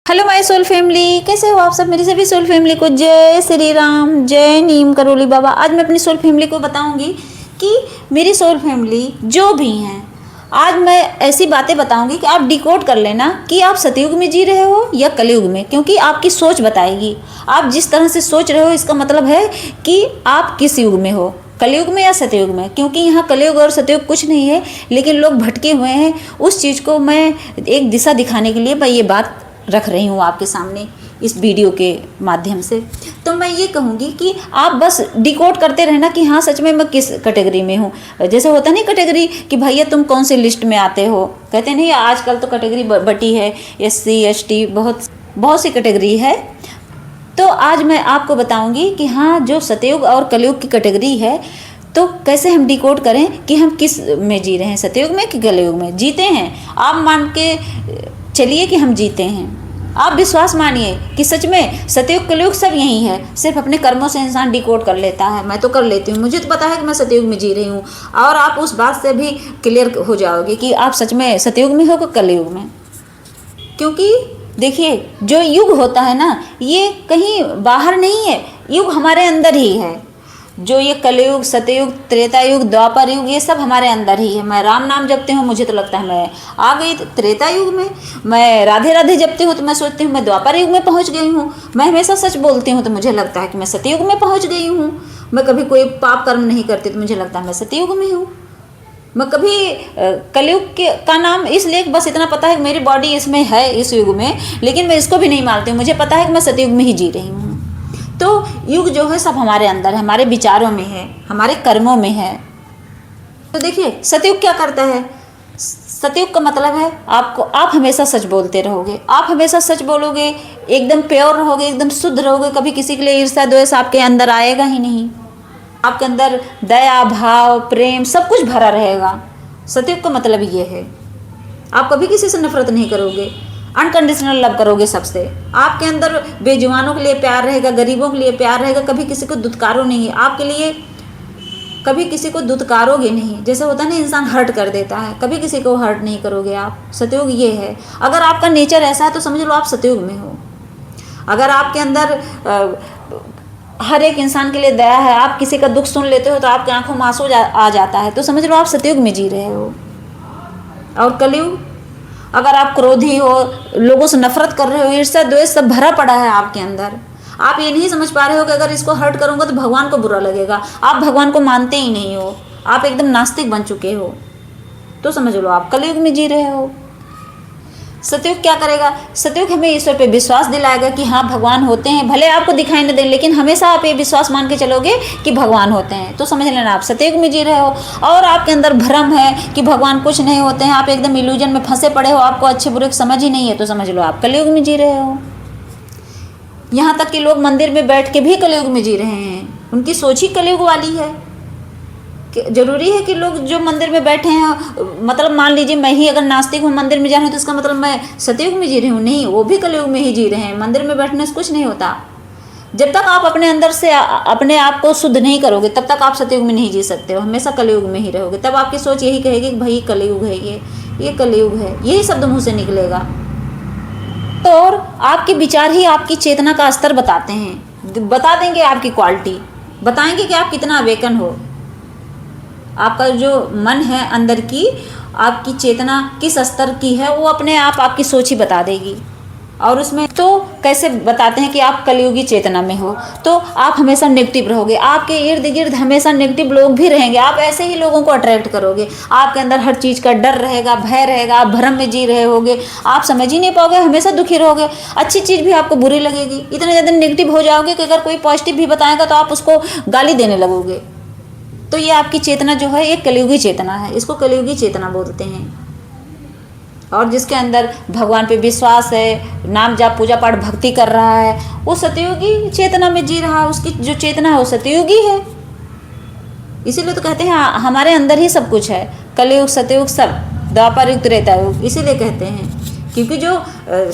Hello my soul family, कैसे हो आप सब। मेरी सभी सोल फैमिली को जय श्री राम, जय नीम करोली बाबा। आज मैं अपनी सोल फैमिली को बताऊंगी कि मेरी सोल फैमिली जो भी हैं, आज मैं ऐसी बातें बताऊंगी कि आप डिकोड कर लेना कि आप सतयुग में जी रहे हो या कलयुग में, क्योंकि आपकी सोच बताएगी। आप जिस तरह से सोच रहे हो इसका मतलब है कि आप किस युग में हो, कलयुग में या सतयुग में। क्योंकि यहाँ कलयुग और सतयुग कुछ नहीं है, लेकिन लोग भटके हुए हैं। उस चीज़ को मैं एक दिशा दिखाने के लिए मैं ये बात रख रही हूँ आपके सामने इस वीडियो के माध्यम से। तो मैं ये कहूँगी कि आप बस डिकोड करते रहना कि हाँ सच में मैं किस कैटेगरी में हूँ। जैसे होता नहीं कैटेगरी कि भैया तुम कौन सी लिस्ट में आते हो, कहते नहीं आजकल तो कैटेगरी बटी है, SC ST बहुत सी कैटेगरी है। तो आज मैं आपको बताऊँगी कि हाँ जो सतयुग और कलयुग की कैटेगरी है, तो कैसे हम डिकोड करें कि हम किस में जी रहे हैं, सतयुग में कि कलयुग में जीते हैं। आप मान के चलिए कि हम जीते हैं। आप विश्वास मानिए कि सच में सतयुग कलयुग सब यही है। सिर्फ अपने कर्मों से इंसान डिकोड कर लेता है। मैं तो कर लेती हूँ, मुझे तो पता है कि मैं सतयुग में जी रही हूँ। और आप उस बात से भी क्लियर हो जाओगे कि आप सच में सतयुग में हो कि कलयुग में। क्योंकि देखिए जो युग होता है ना, ये कहीं बाहर नहीं है, युग हमारे अंदर ही है। जो ये कलयुग, सतयुग, त्रेता युग, द्वापर युग, ये सब हमारे अंदर ही है। मैं राम नाम जपती हूँ, मुझे तो लगता है मैं आ गई त्रेता युग में। मैं राधे राधे जपती हूँ तो मैं सोचती हूँ मैं द्वापर युग में पहुँच गई हूँ। मैं हमेशा सच बोलती हूँ तो मुझे लगता है कि मैं सतयुग में पहुँच गई हूँ। मैं कभी कोई पाप कर्म नहीं करती तो मुझे लगता है मैं सतयुग में हूँ। मैं कभी कलयुग का नाम इसलिए बस इतना पता है कि मेरी बॉडी इसमें है, इस युग में, लेकिन मैं इसको भी नहीं मानती हूँ। मुझे पता है कि मैं सतयुग में ही जी रही हूँ। तो युग जो है सब हमारे अंदर है, हमारे विचारों में है, हमारे कर्मों में है। तो देखिए सतयुग क्या करता है। सतयुग का मतलब है आप हमेशा सच बोलते रहोगे, आप हमेशा सच बोलोगे, एकदम प्योर रहोगे, एकदम शुद्ध रहोगे। कभी किसी के लिए ईर्ष्या द्वेष आपके अंदर आएगा ही नहीं। आपके अंदर दया, भाव, प्रेम सब कुछ भरा रहेगा। सतयुग का मतलब ये है। आप कभी किसी से नफरत नहीं करोगे, अनकंडीशनल लव करोगे सबसे। आपके अंदर बेजुबानों के लिए प्यार रहेगा, गरीबों के लिए प्यार रहेगा। कभी किसी को दुत्कारो नहीं, आपके लिए कभी किसी को दुत्कारोगे नहीं। जैसे होता है ना इंसान हर्ट कर देता है, कभी किसी को हर्ट नहीं करोगे आप। सतयुग ये है। अगर आपका नेचर ऐसा है तो समझ लो आप सतयुग में हो। अगर आपके अंदर हर एक इंसान के लिए दया है, आप किसी का दुख सुन लेते हो तो आपकी आंखों में आंसू आ जाता है, तो समझ लो आप सतयुग में जी रहे हो। और कलयुग, अगर आप क्रोधी हो, लोगों से नफरत कर रहे हो, ईर्ष्या द्वेष सब भरा पड़ा है आपके अंदर। आप ये नहीं समझ पा रहे हो कि अगर इसको हर्ट करूंगा तो भगवान को बुरा लगेगा। आप भगवान को मानते ही नहीं हो, आप एकदम नास्तिक बन चुके हो। तो समझ लो आप कलयुग में जी रहे हो। सतयुग क्या करेगा। सतयुग हमें ईश्वर पे विश्वास दिलाएगा कि हाँ भगवान होते हैं, भले आपको दिखाई न दें, लेकिन हमेशा आप ये विश्वास मान के चलोगे कि भगवान होते हैं। तो समझ लेना आप सतयुग में जी रहे हो। और आपके अंदर भ्रम है कि भगवान कुछ नहीं होते हैं, आप एकदम इल्यूजन में फंसे पड़े हो, आपको अच्छे बुरे समझ ही नहीं है, तो समझ लो आप कलयुग में जी रहे हो। यहाँ तक कि लोग मंदिर में बैठ के भी कलयुग में जी रहे हैं, उनकी सोच ही कलयुग वाली है। जरूरी है कि लोग जो मंदिर में बैठे हैं, मतलब मान लीजिए मैं ही अगर नास्तिक हूँ, मंदिर में जा रही हूँ, तो इसका मतलब मैं सतयुग में जी रही हूँ? नहीं, वो भी कलयुग में ही जी रहे हैं। मंदिर में बैठने से कुछ नहीं होता। जब तक आप अपने अंदर से अपने आप को शुद्ध नहीं करोगे तब तक आप सतयुग में नहीं जी सकते हो, हमेशा कलयुग में ही रहोगे। तब आपकी सोच यही कहेगी कि भाई कलयुग है, ये कलयुग है, यही शब्द मुँह से निकलेगा। तो और आपके विचार ही आपकी चेतना का स्तर बताते हैं, बता देंगे आपकी क्वालिटी, बताएंगे कि आप कितना अवेकन हो। आपका जो मन है अंदर की, आपकी चेतना किस स्तर की है, वो अपने आप आपकी सोच ही बता देगी। और उसमें तो कैसे बताते हैं कि आप कलयुगी चेतना में हो, तो आप हमेशा नेगेटिव रहोगे। आपके इर्द गिर्द हमेशा नेगेटिव लोग भी रहेंगे, आप ऐसे ही लोगों को अट्रैक्ट करोगे। आपके अंदर हर चीज़ का डर रहेगा, भय रहेगा, आप भ्रम में जी रहे होगे, आप समझ ही नहीं पाओगे, हमेशा दुखी रहोगे। अच्छी चीज़ भी आपको बुरी लगेगी, इतने ज़्यादा नेगेटिव हो जाओगे कि अगर कोई पॉजिटिव भी बताएगा तो आप उसको गाली देने लगोगे। तो ये आपकी चेतना जो है एक कलयुगी चेतना है, इसको कलयुगी चेतना बोलते हैं। और जिसके अंदर भगवान पे विश्वास है, नाम जाप पूजा पाठ भक्ति कर रहा है, वो सतयुगी चेतना में जी रहा है। उसकी जो चेतना है वो सतयुगी है। इसीलिए तो कहते हैं हमारे अंदर ही सब कुछ है, कलयुग सतयुग सब, द्वापर युग त्रेता युग, इसीलिए कहते हैं। क्योंकि जो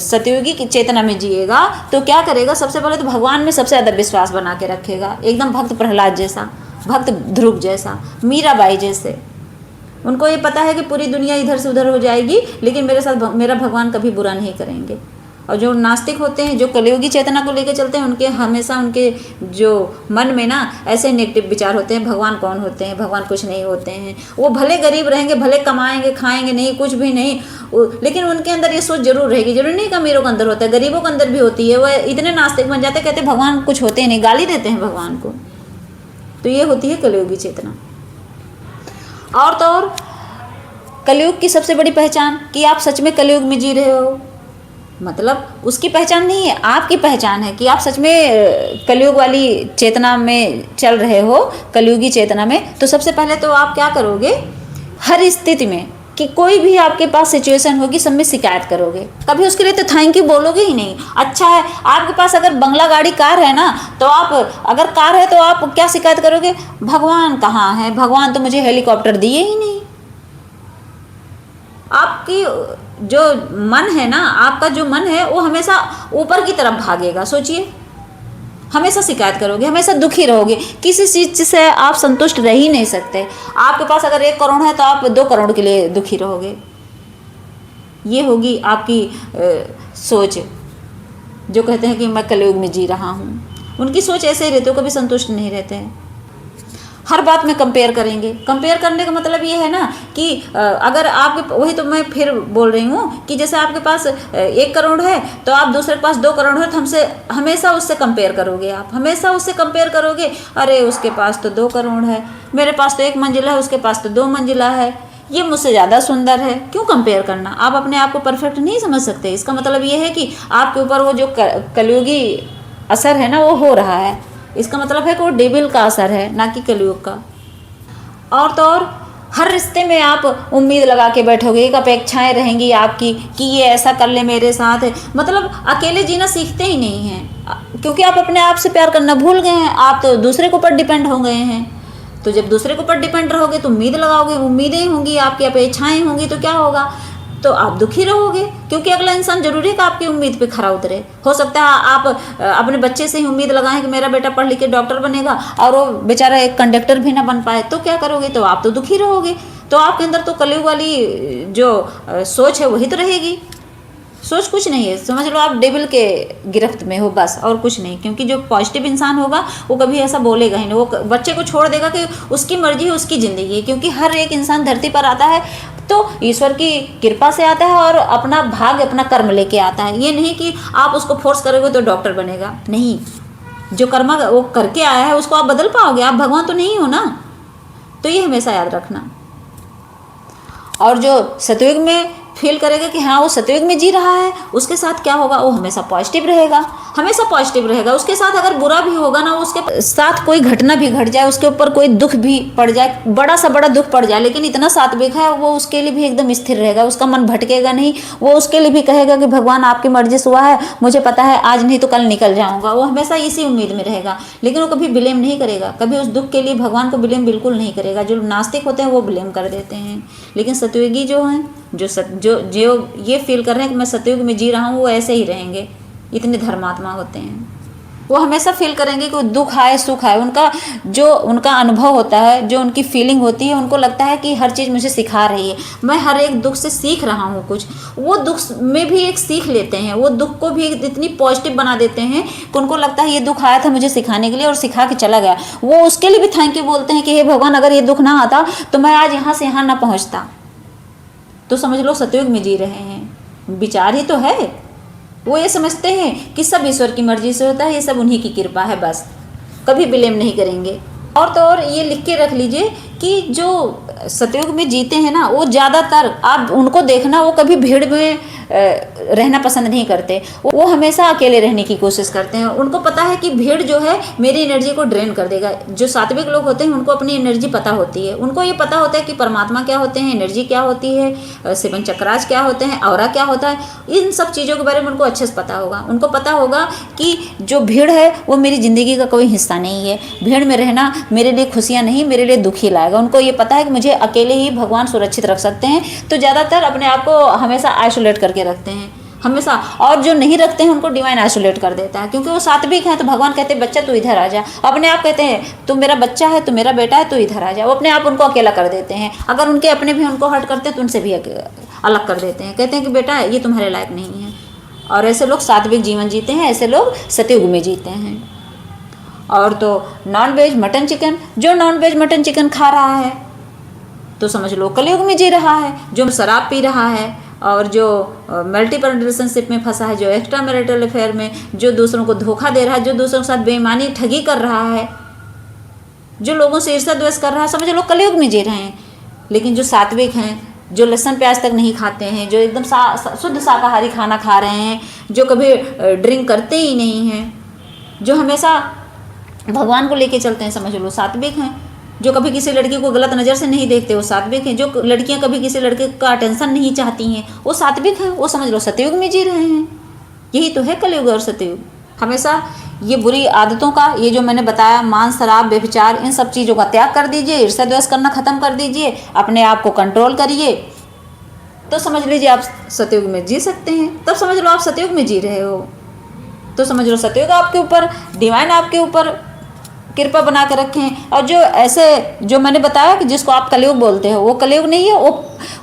सतयुगी की चेतना में जिएगा तो क्या करेगा, सबसे पहले तो भगवान में सबसे ज़्यादा विश्वास बना के रखेगा, एकदम भक्त प्रहलाद जैसा, भक्त ध्रुव जैसा, मीराबाई जैसे। उनको ये पता है कि पूरी दुनिया इधर से उधर हो जाएगी, लेकिन मेरे साथ मेरा भगवान कभी बुरा नहीं करेंगे। और जो नास्तिक होते हैं, जो कलियुगी चेतना को लेकर चलते हैं, उनके हमेशा उनके जो मन में ना ऐसे नेगेटिव विचार होते हैं, भगवान कौन होते हैं, भगवान कुछ नहीं होते हैं। वो भले गरीब रहेंगे, भले कमाएंगे खाएंगे नहीं, कुछ भी नहीं, लेकिन उनके अंदर ये सोच जरूर रहेगी। जरूरी नहीं कि अमीरों के अंदर होता है, गरीबों के अंदर भी होती है। वह इतने नास्तिक बन जाते, कहते भगवान कुछ होते नहीं, गाली देते हैं भगवान को। तो ये होती है कलियुगी चेतना। और तो और कलयुग की सबसे बड़ी पहचान कि आप सच में कलयुग में जी रहे हो, मतलब उसकी पहचान नहीं है, आपकी पहचान है कि आप सच में कलयुग वाली चेतना में चल रहे हो, कलयुगी चेतना में। तो सबसे पहले तो आप क्या करोगे, हर स्थिति में कि कोई भी आपके पास सिचुएशन होगी, सब में शिकायत करोगे, कभी उसके लिए तो थैंक यू बोलोगे ही नहीं। अच्छा है आपके पास अगर बंगला गाड़ी कार है ना, तो आप अगर कार है तो आप क्या शिकायत करोगे, भगवान कहाँ है, भगवान तो मुझे हेलीकॉप्टर दिए ही नहीं। आपकी जो मन है ना, आपका जो मन है वो हमेशा ऊपर की तरफ भागेगा। सोचिए, हमेशा शिकायत करोगे, हमेशा दुखी रहोगे, किसी चीज़ से आप संतुष्ट रह ही नहीं सकते। आपके पास अगर 1 करोड़ है तो आप 2 करोड़ के लिए दुखी रहोगे। ये होगी आपकी सोच। जो कहते हैं कि मैं कलयुग में जी रहा हूँ, उनकी सोच ऐसे ही रहती है, कभी संतुष्ट नहीं रहते हैं, हर बात में कंपेयर करेंगे। कंपेयर करने का मतलब ये है ना कि अगर आपके, वही तो मैं फिर बोल रही हूँ कि जैसे आपके पास 1 करोड़ है तो आप दूसरे के पास 2 करोड़ है, तो हमसे हमेशा उससे कंपेयर करोगे, आप हमेशा उससे कंपेयर करोगे। अरे उसके पास तो 2 करोड़ है, मेरे पास तो 1 मंजिला है, उसके पास तो 2 मंजिला है, ये मुझसे ज़्यादा सुंदर है। क्यों कंपेयर करना, आप अपने आप को परफेक्ट नहीं समझ सकते। इसका मतलब ये है कि आपके ऊपर वो जो कलयुगी असर है ना वो हो रहा है। इसका मतलब है कि वो डेविल का असर है, ना कि कलयुग का। और तो और हर रिश्ते में आप उम्मीद लगा के बैठोगे, एक अपेक्षाएं रहेंगी आपकी कि ये ऐसा कर ले मेरे साथ, मतलब अकेले जीना सीखते ही नहीं हैं, क्योंकि आप अपने आप से प्यार करना भूल गए हैं। आप तो दूसरे के ऊपर डिपेंड हो गए हैं। तो जब दूसरे के ऊपर डिपेंड रहोगे तो उम्मीद लगाओगे, उम्मीदें होंगी, आपकी अपेक्षाएं होंगी, तो क्या होगा, तो आप दुखी रहोगे, क्योंकि अगला इंसान जरूरी है कि आपकी उम्मीद पे खरा उतरे। हो सकता है आप अपने बच्चे से ही उम्मीद लगाएं कि मेरा बेटा पढ़ लिख के डॉक्टर बनेगा और वो बेचारा एक कंडक्टर भी ना बन पाए, तो क्या करोगे, तो आप तो दुखी रहोगे। तो आपके अंदर तो कलयुग वाली जो सोच है वही तो रहेगी। सोच कुछ नहीं है, समझ लो आप डेविल के गिरफ्त में हो बस, और कुछ नहीं। क्योंकि जो पॉजिटिव इंसान होगा वो कभी ऐसा बोलेगा ही नहीं, वो बच्चे को छोड़ देगा कि उसकी मर्जी है, उसकी ज़िंदगी है। क्योंकि हर एक इंसान धरती पर आता है तो ईश्वर की कृपा से आता है और अपना भाग्य, अपना कर्म लेके आता है। ये नहीं कि आप उसको फोर्स करोगे तो डॉक्टर बनेगा, नहीं। जो कर्म वो करके आया है उसको आप बदल पाओगे, आप भगवान तो नहीं हो ना। तो ये हमेशा याद रखना। और जो सतयुग में फील करेगा कि हाँ वो सतयुग में जी रहा है, उसके साथ क्या होगा, वो हमेशा पॉजिटिव रहेगा, हमेशा पॉजिटिव रहेगा। उसके साथ अगर बुरा भी होगा ना, उसके साथ कोई घटना भी घट जाए, उसके ऊपर कोई दुख भी पड़ जाए, बड़ा सा बड़ा दुख पड़ जाए, लेकिन इतना सात्विक है वो, उसके लिए भी एकदम स्थिर रहेगा, उसका मन भटकेगा नहीं। वो उसके लिए भी कहेगा कि भगवान आपकी मर्जी से हुआ है, मुझे पता है आज नहीं तो कल निकल जाऊंगा। वो हमेशा इसी उम्मीद में रहेगा, लेकिन वो कभी ब्लेम नहीं करेगा, कभी उस दुख के लिए भगवान को ब्लेम बिल्कुल नहीं करेगा। जो नास्तिक होते हैं वो ब्लेम कर देते हैं, लेकिन सतयुगी जो हैं, जो ये फील कर रहे हैं कि मैं सतयुग में जी रहा हूँ, वो ऐसे ही रहेंगे। इतने धर्मात्मा होते हैं, वो हमेशा फील करेंगे कि दुख आए सुख आए, उनका अनुभव होता है, जो उनकी फीलिंग होती है, उनको लगता है कि हर चीज़ मुझे सिखा रही है, मैं हर एक दुख से सीख रहा हूँ कुछ। वो दुख में भी एक सीख लेते हैं, वो दुख को भी इतनी पॉजिटिव बना देते हैं कि उनको लगता है ये दुख आया था मुझे सिखाने के लिए और सिखा के चला गया। वो उसके लिए भी थैंक यू बोलते हैं कि हे भगवान, अगर ये दुख ना आता तो मैं आज यहाँ से यहाँ ना पहुँचता। तो समझ लो सतयुग में जी रहे हैं। विचार ही तो है। वो ये समझते हैं कि सब ईश्वर की मर्जी से होता है, ये सब उन्हीं की कृपा है, बस कभी ब्लेम नहीं करेंगे। और तो और ये लिख के रख लीजिए कि जो सतयुग में जीते हैं ना, वो ज़्यादातर आप उनको देखना, वो कभी भीड़ में रहना पसंद नहीं करते, वो हमेशा अकेले रहने की कोशिश करते हैं। उनको पता है कि भीड़ जो है मेरी एनर्जी को ड्रेन कर देगा। जो सात्विक लोग होते हैं उनको अपनी एनर्जी पता होती है, उनको ये पता होता है कि परमात्मा क्या होते हैं, एनर्जी क्या होती है, 7 चक्रास क्या होते हैं, ऑरा क्या होता है, इन सब चीज़ों के बारे में उनको अच्छे से पता होगा। उनको पता होगा कि जो भीड़ है वो मेरी ज़िंदगी का कोई हिस्सा नहीं है, भीड़ में रहना मेरे लिए खुशियाँ नहीं, मेरे लिए दुखी लाएगा। उनको ये पता है कि मुझे अकेले ही भगवान सुरक्षित रख सकते हैं, तो ज़्यादातर अपने आप को हमेशा आइसोलेट करके रखते हैं हमेशा। और जो नहीं रखते हैं उनको डिवाइन आइसोलेट कर देता है, क्योंकि वो सात्विक हैं। तो भगवान कहते हैं बच्चा तू इधर आ जा, अपने आप कहते हैं तू मेरा बच्चा है, तू मेरा बेटा है, तू इधर आ जा। वो अपने आप उनको अकेला कर देते हैं। अगर उनके अपने भी उनको हर्ट करते हैं तो उनसे भी अलग कर देते हैं, कहते हैं कि बेटा ये तुम्हारे लायक नहीं है। और ऐसे लोग सात्विक जीवन जीते हैं, ऐसे लोग सतयुग में जीते हैं। और तो नॉन वेज मटन चिकन, जो नॉन वेज मटन चिकन खा रहा है तो समझ लो कलयुग में जी रहा है। जो शराब पी रहा है और जो मल्टीपल रिलेशनशिप में फंसा है, जो एक्स्ट्रा मैरिटल अफेयर में, जो दूसरों को धोखा दे रहा है, जो दूसरों के साथ बेईमानी ठगी कर रहा है, जो लोगों से ईर्ष्या द्वेष कर रहा है, समझ लो कलयुग में जी रहे हैं। लेकिन जो सात्विक हैं, जो लहसुन प्याज तक नहीं खाते हैं, जो एकदम शुद्ध शाकाहारी खाना खा रहे हैं, जो कभी ड्रिंक करते ही नहीं हैं, जो हमेशा भगवान को लेके चलते हैं, समझ लो सात्विक हैं। जो कभी किसी लड़की को गलत नज़र से नहीं देखते, वो सात्विक हैं। जो लड़कियां कभी किसी लड़के का अटेंशन नहीं चाहती हैं, वो सात्विक हैं, वो समझ लो सतयुग में जी रहे हैं। यही तो है कलयुग और सतयुग। हमेशा ये बुरी आदतों का, ये जो मैंने बताया, मांस, शराब, व्यभिचार, इन सब चीज़ों का त्याग कर दीजिए, ईर्ष्या द्वेष करना खत्म कर दीजिए, अपने आप को कंट्रोल करिए, तो समझ लीजिए आप सतयुग में जी सकते हैं। तब समझ लो आप सतयुग में जी रहे हो। तो समझ लो सतयुग आपके ऊपर, डिवाइन आपके ऊपर कृपा बना के रखें। और जो ऐसे, जो मैंने बताया कि जिसको आप कलयुग बोलते हो, वो कलयुग नहीं है,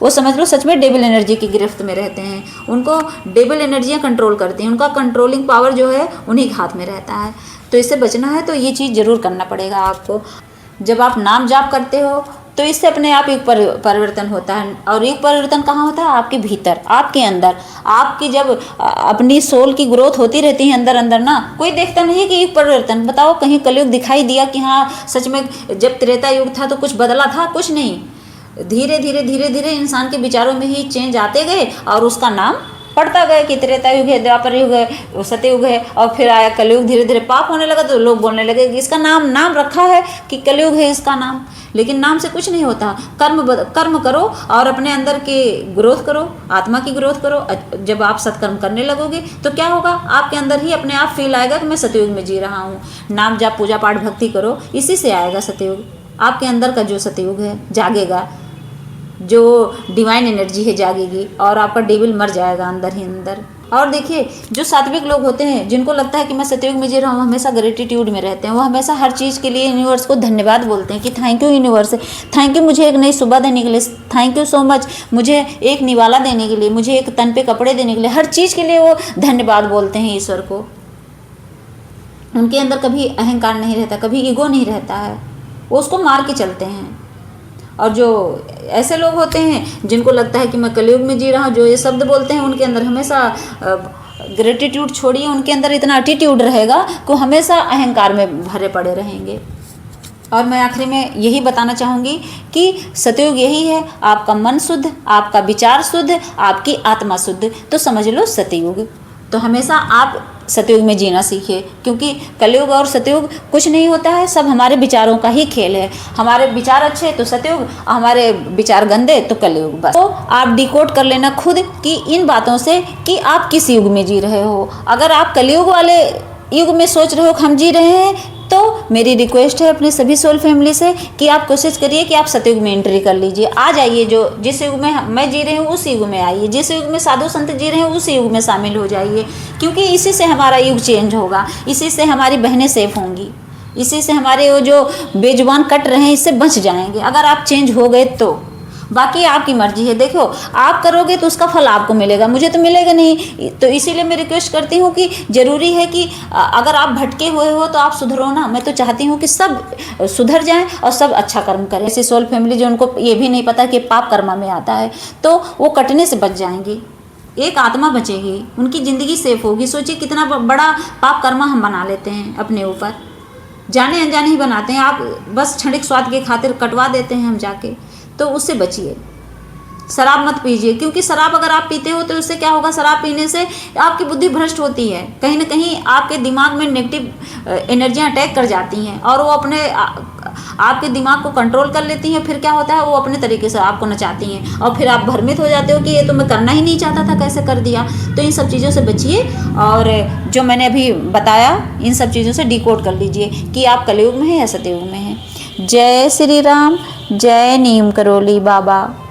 वो समझ लो सच में डेविल एनर्जी की गिरफ्त में रहते हैं। उनको डेविल एनर्जियाँ कंट्रोल करती हैं, उनका कंट्रोलिंग पावर जो है उन्हीं के हाथ में रहता है। तो इससे बचना है तो ये चीज़ ज़रूर करना पड़ेगा आपको। जब आप नाम जाप करते हो तो इससे अपने आप एक परिवर्तन होता है। और एक परिवर्तन कहाँ होता है? आपके भीतर, आपके अंदर। आपकी जब अपनी सोल की ग्रोथ होती रहती है अंदर अंदर ना, कोई देखता नहीं है कि एक परिवर्तन। बताओ कहीं कलयुग दिखाई दिया कि हाँ सच में जब त्रेता युग था तो कुछ बदला था? कुछ नहीं। धीरे धीरे धीरे धीरे इंसान के विचारों में ही चेंज आते गए और उसका नाम पढ़ता गया कि त्रेता युग है, द्वापर युग है, सतयुग है, और फिर आया कलयुग। धीरे धीरे पाप होने लगा तो लोग बोलने लगे कि इसका नाम रखा है कि कलयुग है इसका नाम। लेकिन नाम से कुछ नहीं होता। कर्म करो और अपने अंदर की ग्रोथ करो, आत्मा की ग्रोथ करो। जब आप सत्कर्म करने लगोगे तो क्या होगा? आपके अंदर ही अपने आप फील आएगा कि मैं सतयुग में जी रहा हूँ। नाम जाप पूजा पाठ भक्ति करो, इसी से आएगा सतयुग। आपके अंदर का जो सतयुग है जागेगा, जो डिवाइन एनर्जी है जागेगी और आपका डेविल मर जाएगा अंदर ही अंदर। और देखिए जो सात्विक लोग होते हैं, जिनको लगता है कि मैं सतयुग में जी रहा हूँ, हमेशा ग्रेटिट्यूड में रहते हैं। वो हमेशा हर चीज़ के लिए यूनिवर्स को धन्यवाद बोलते हैं कि thank you universe, thank you मुझे एक नई सुबह देने के लिए, थैंक यू सो मच मुझे एक निवाला देने के लिए, मुझे एक तन पे कपड़े देने के लिए, हर चीज़ के लिए वो धन्यवाद बोलते हैं ईश्वर को। उनके अंदर कभी अहंकार नहीं रहता, कभी ईगो नहीं रहता है, वो उसको मार के चलते हैं। और जो ऐसे लोग होते हैं जिनको लगता है कि मैं कलयुग में जी रहा हूँ, जो ये शब्द बोलते हैं, उनके अंदर हमेशा ग्रेटिट्यूड छोड़िए, उनके अंदर इतना एटीट्यूड रहेगा कि वो हमेशा अहंकार में भरे पड़े रहेंगे। और मैं आखिरी में यही बताना चाहूँगी कि सतयुग यही है, आपका मन शुद्ध, आपका विचार शुद्ध, आपकी आत्मा शुद्ध, तो समझ लो सतयुग। तो हमेशा आप सतयुग में जीना सीखिए, क्योंकि कलयुग और सतयुग कुछ नहीं होता है, सब हमारे विचारों का ही खेल है। हमारे विचार अच्छे तो सतयुग, हमारे विचार गंदे तो कलयुग। बस तो आप डिकोड कर लेना खुद कि इन बातों से कि आप किस युग में जी रहे हो। अगर आप कलयुग वाले युग में सोच रहे हो कि हम जी रहे हैं, तो मेरी रिक्वेस्ट है अपने सभी सोल फैमिली से कि आप कोशिश करिए कि आप सतयुग में एंट्री कर लीजिए। आ जाइए, जो जिस युग में मैं जी रही हूँ उस युग में आइए, जिस युग में साधु संत जी रहे हैं उस युग में शामिल हो जाइए, क्योंकि इसी से हमारा युग चेंज होगा, इसी से हमारी बहनें सेफ होंगी, इसी से हमारे वो जो बेजुबान कट रहे हैं इससे बच जाएंगे अगर आप चेंज हो गए तो। बाकी आपकी मर्जी है। देखो आप करोगे तो उसका फल आपको मिलेगा, मुझे तो मिलेगा नहीं। तो इसीलिए मैं रिक्वेस्ट करती हूँ कि ज़रूरी है कि अगर आप भटके हुए हो तो आप सुधरो ना। मैं तो चाहती हूँ कि सब सुधर जाएं और सब अच्छा कर्म करें। ऐसी सोल फैमिली जो उनको ये भी नहीं पता कि पाप कर्मा में आता है, तो वो कटने से बच जाएंगी, एक आत्मा बचेगी, उनकी ज़िंदगी सेफ होगी। सोचिए कितना बड़ा पाप कर्मा हम बना लेते हैं अपने ऊपर, जाने अनजाने ही बनाते हैं। आप बस क्षणिक स्वाद के खातिर कटवा देते हैं हम जाके, तो उससे बचिए। शराब मत पीजिए, क्योंकि शराब अगर आप पीते हो तो उससे क्या होगा? शराब पीने से आपकी बुद्धि भ्रष्ट होती है, कहीं ना कहीं आपके दिमाग में नेगेटिव एनर्जियाँ अटैक कर जाती हैं और वो अपने आपके दिमाग को कंट्रोल कर लेती हैं। फिर क्या होता है? वो अपने तरीके से आपको नचाती हैं और फिर आप भ्रमित हो जाते हो कि ये तो मैं करना ही नहीं चाहता था, कैसे कर दिया। तो इन सब चीज़ों से बचिए और जो मैंने अभी बताया इन सब चीज़ों से डिकोड कर लीजिए कि आप कलयुग में हैं या सतयुग में हैं। जय श्री राम, जय नीम करोली बाबा।